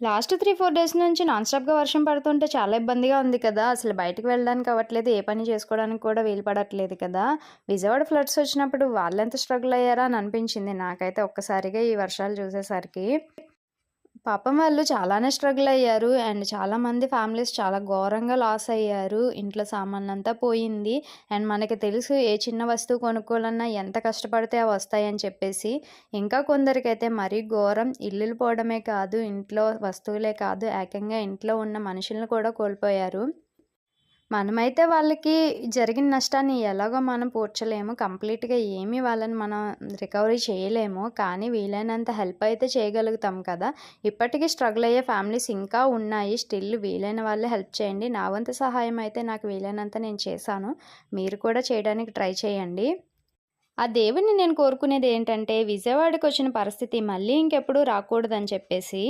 Last 3, 4 days నుంచి non స్టాప్‌గా వర్షం పడుతుంటే చాలా ఇబ్బందిగా ఉంది కదా! అసలు బయటికి వెళ్ళడానికి అవ్వట్లేదు. ఏ పని చేసుకోవడానికి కూడా వీలు పడట్లేదు కదా! విజయవాడ ఫ్లడ్స్ వచ్చినప్పుడు వాళ్ళెంత స్ట్రగుల్ అయ్యారా అని అనిపించింది నాకైతే ఒక్కసారిగా ఈ వర్షాలు చూసేసరికి. పాపం వాళ్ళు చాలానే స్ట్రగుల్ అయ్యారు. అండ్ చాలామంది ఫ్యామిలీస్ చాలా ఘోరంగా లాస్ అయ్యారు. ఇంట్లో సామాన్లంతా పోయింది. అండ్ మనకి తెలుసు ఏ చిన్న వస్తువు కొనుక్కోవాలన్నా ఎంత కష్టపడితే అవి వస్తాయని చెప్పేసి. ఇంకా కొందరికైతే మరీ ఘోరం ఇల్లులు పోవడమే కాదు, ఇంట్లో వస్తువులే కాదు, ఏకంగా ఇంట్లో ఉన్న మనుషులను కూడా కోల్పోయారు. మనమైతే వాళ్ళకి జరిగిన నష్టాన్ని ఎలాగో మనం పూడ్చలేము. కంప్లీట్‌గా ఏమి వాళ్ళని మనం రికవరీ చేయలేము. కానీ వీలైనంత హెల్ప్ అయితే చేయగలుగుతాం కదా! ఇప్పటికీ స్ట్రగుల్ అయ్యే ఫ్యామిలీస్ ఇంకా ఉన్నాయి. స్టిల్ వీలైన వాళ్ళే హెల్ప్ చేయండి. నా వంతు సహాయం అయితే నాకు వీలైనంత నేను చేశాను. మీరు కూడా చేయడానికి ట్రై చేయండి. ఆ దేవుడిని నేను కోరుకునేదేంటంటే విజయవాడకొచ్చిన పరిస్థితి మళ్ళీ ఇంకెప్పుడు రాకూడదని చెప్పేసి.